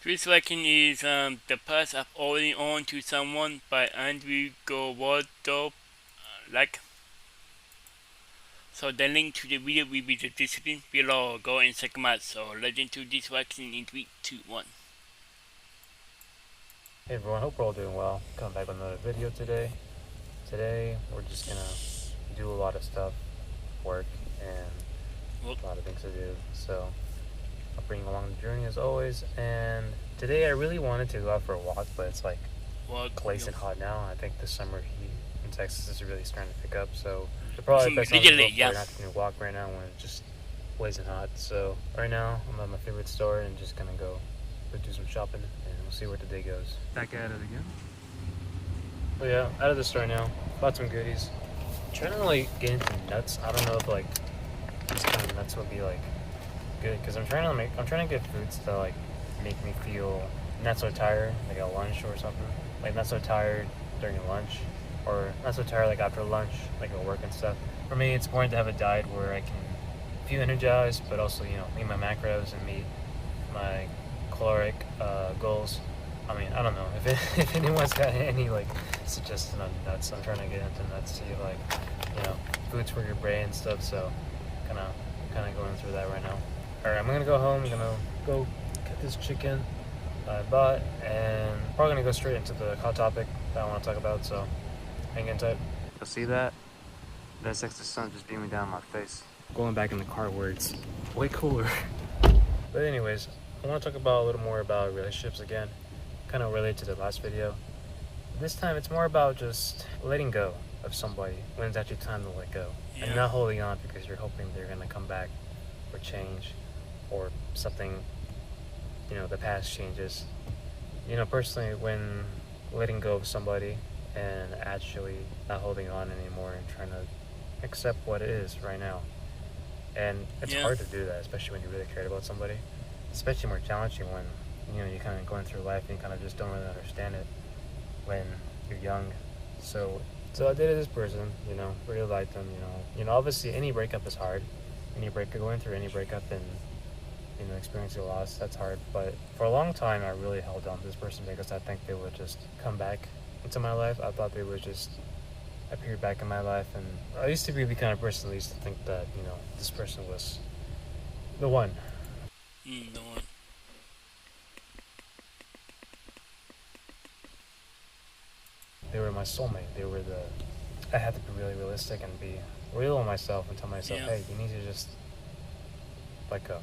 This selection is The Past of Holding On to Someone by Andrew Gowardo. Like, so the link to the video will be the description below. Go and check them out. So let's into this selection in 3, 2, 1. Hey everyone, hope we're all doing well. Coming back with another video today. Today we're just gonna do a lot of stuff, work, and a lot of things to do. So I'll bring you along the journey as always. And today I really wanted to go out for a walk, but it's like blazing hot now. I think the summer heat in Texas is really starting to pick up. So the probably best time to go for an afternoon walk right now when it's just blazing hot. So right now I'm at my favorite store and just gonna go do some shopping, and we'll see where the day goes. Back at it again. But yeah, out of the store now. Bought some goodies. Trying to like get into nuts. I don't know if like these kind of nuts would be like good, because I'm trying to get foods that like make me feel not so tired, like at lunch or something. Like not so tired during lunch, or not so tired like after lunch, like at work and stuff. For me, it's important to have a diet where I can feel energized, but also meet my macros and meet my caloric goals. I mean, I don't know if anyone's got any like suggestion on nuts. I'm trying to get into nuts, see like foods for your brain and stuff. So kind of going through that right now. All right, I'm gonna go home. I'm gonna go get this chicken I bought, and probably gonna go straight into the hot topic that I want to talk about. So hang in tight. You'll see that. That's like the sun just beaming down my face. Going back in the car where it's way cooler. But anyways, I want to talk about a little more about relationships again, kind of related to the last video. This time it's more about just letting go of somebody when it's actually time to let go, and not holding on because you're hoping they're going to come back or change, or something, the past changes. Personally, when letting go of somebody and actually not holding on anymore and trying to accept what it is right now. And it's hard to do that, especially when you really cared about somebody. Especially more challenging when, you're kind of going through life and you kind of just don't really understand it when you're young. So I dated this person, really liked them, obviously any breakup is hard. Going through any breakup and, experiencing loss, that's hard. But for a long time, I really held on to this person because I think they would just come back into my life. I thought they would just appear back in my life. And I used to be the kind of person that used to think that, this person was the one. The one. They were my soulmate. I had to be really realistic and be real with myself and tell myself, hey, you need to just let go.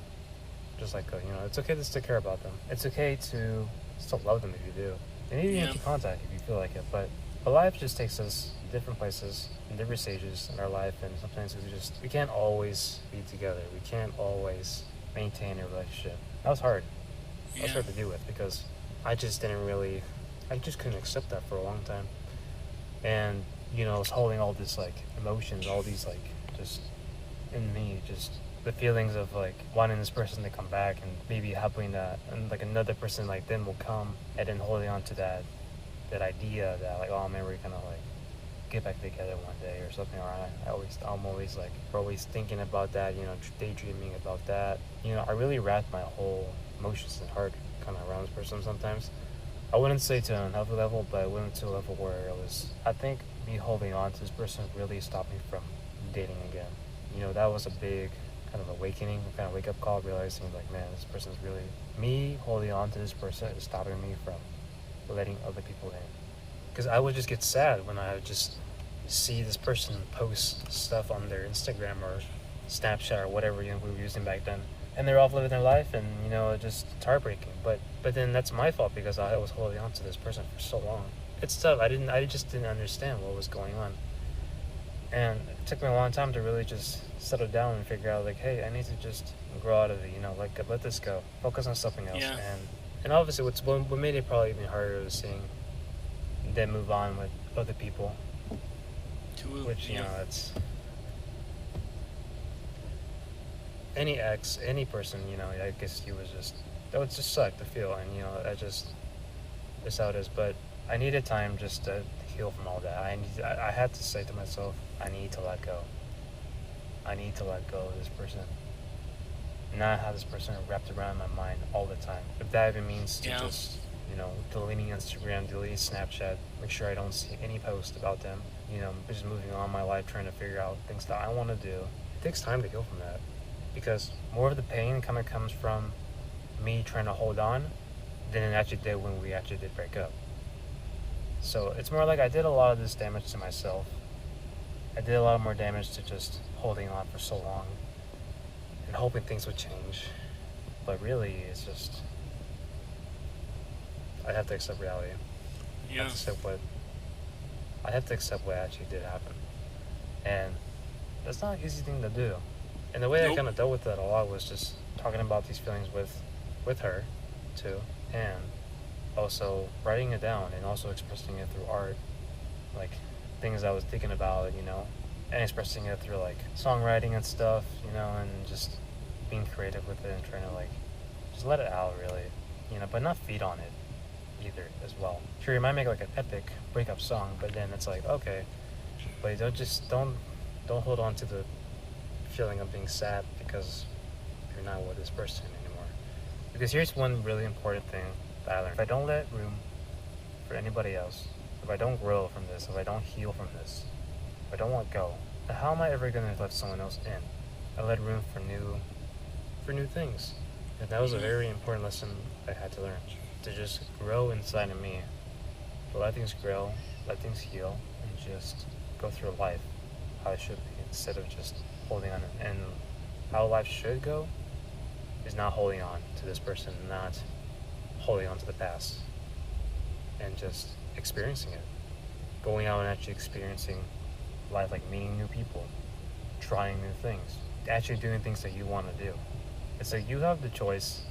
Just let go. It's okay to still care about them. It's okay to still love them if you do. And even keep contact if you feel like it. But life just takes us different places in different stages in our life, and sometimes we can't always be together. We can't always maintain a relationship. That was hard. That was hard to deal with because I just couldn't accept that for a long time. And I was holding all this like emotions, all these like just in me, just the feelings of like wanting this person to come back and maybe hoping that and like another person like them will come, and then holding on to that idea that like, oh man, we're gonna like get back together one day or something. Or I'm always thinking about that, daydreaming about that. I really wrapped my whole emotions and heart kind of around this person sometimes. I wouldn't say to an unhealthy level, but I went to a level where I think me holding on to this person really stopped me from dating again. That was a big kind of awakening, kind of wake up call, realizing like, man, this person's really, me holding on to this person is stopping me from letting other people in. Because I would just get sad when I would just see this person post stuff on their Instagram or Snapchat or whatever we were using back then, and they're off living their life, and it's heartbreaking. But then that's my fault because I was holding on to this person for so long. It's tough. I just didn't understand what was going on, and it took me a long time to really just settle down and figure out like, hey, I need to just grow out of it. Let this go. Focus on something else. And obviously, what made it probably even harder was seeing them move on with other people, which it's any ex, any person, I guess that would just suck to feel, and that's how it is. But I needed time just to heal from all that. I had to say to myself, I need to let go. I need to let go of this person. not have this person wrapped around my mind all the time. If that even means to Yeah. just, deleting Instagram, deleting Snapchat, make sure I don't see any post about them, just moving on my life, trying to figure out things that I want to do. It takes time to heal from that because more of the pain kind of comes from me trying to hold on than it actually did when we actually did break up. So it's more like I did a lot of this damage to myself. I did a lot more damage to just holding on for so long and hoping things would change. But really, it's just I have to accept reality. I have Yeah. to accept what I have to accept what actually did happen, and that's not an easy thing to do. And the way I Nope. kind of dealt with that a lot was just talking about these feelings with her, too, and also writing it down and also expressing it through art, like things I was thinking about, and expressing it through like songwriting and stuff, and just being creative with it and trying to like just let it out really, but not feed on it either as well. Sure, you might make like an epic breakup song, but then it's like okay, but don't hold on to the feeling of being sad because you're not with this person anymore. Because here's one really important thing that I learned: if I don't let room for anybody else, if I don't grow from this, if I don't heal from this, if I don't let go, then how am I ever gonna let someone else in? I let room for new things. And that was a Mm-hmm. very important lesson I had to learn. To just grow inside of me. To let things grow, let things heal, and just go through life how it should be instead of just holding on. And how life should go is not holding on to this person, not holding on to the past, and just experiencing it. Going out and actually experiencing life, like meeting new people, trying new things, actually doing things that you want to do. It's like you have the choice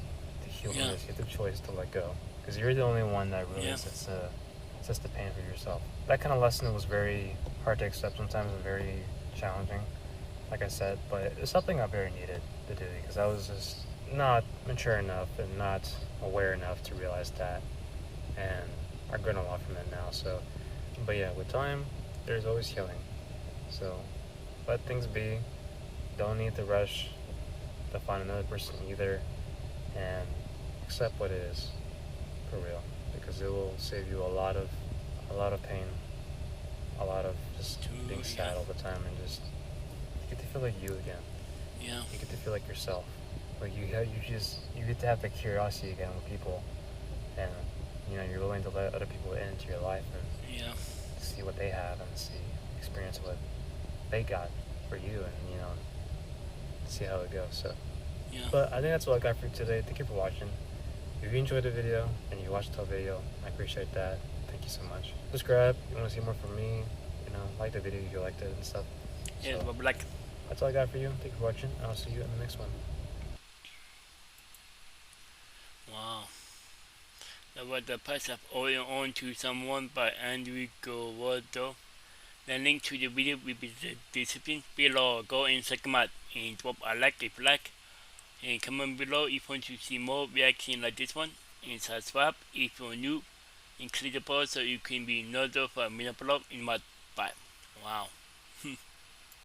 to heal from Yeah. this. You have the choice to let go because you're the only one that really Yeah. sets the pain for yourself. That kind of lesson was very hard to accept sometimes and very challenging, like I said, but it's something I very needed to do because I was just not mature enough and not aware enough to realize that, and I've grown a lot from it now. So, but yeah, with time, there's always healing. So, let things be. Don't need to rush to find another person either, and accept what it is for real because it will save you a lot of pain, a lot of just being Yeah. sad all the time, and just you get to feel like you again. Yeah. You get to feel like yourself. Like you get to have the curiosity again with people, and you're willing to let other people into your life and Yeah. see what they have and experience what they got for you, and see how it goes. So, Yeah. but I think that's all I got for you today. Thank you for watching. If you enjoyed the video and you watched the whole video, I appreciate that. Thank you so much. Subscribe if you want to see more from me. Like the video if you liked it and stuff. Yeah. So But like, that's all I got for you. Thank you for watching. I'll see you in the next one. wow. That was the pass of holding on to someone by Andrew Gordo. The link to the video will be the description below. Go and check them out and drop a like if you like. And comment below if you want to see more reaction like this one. And subscribe if you're new. And click the bell so you can be notified for a minute upload in my bye. Wow.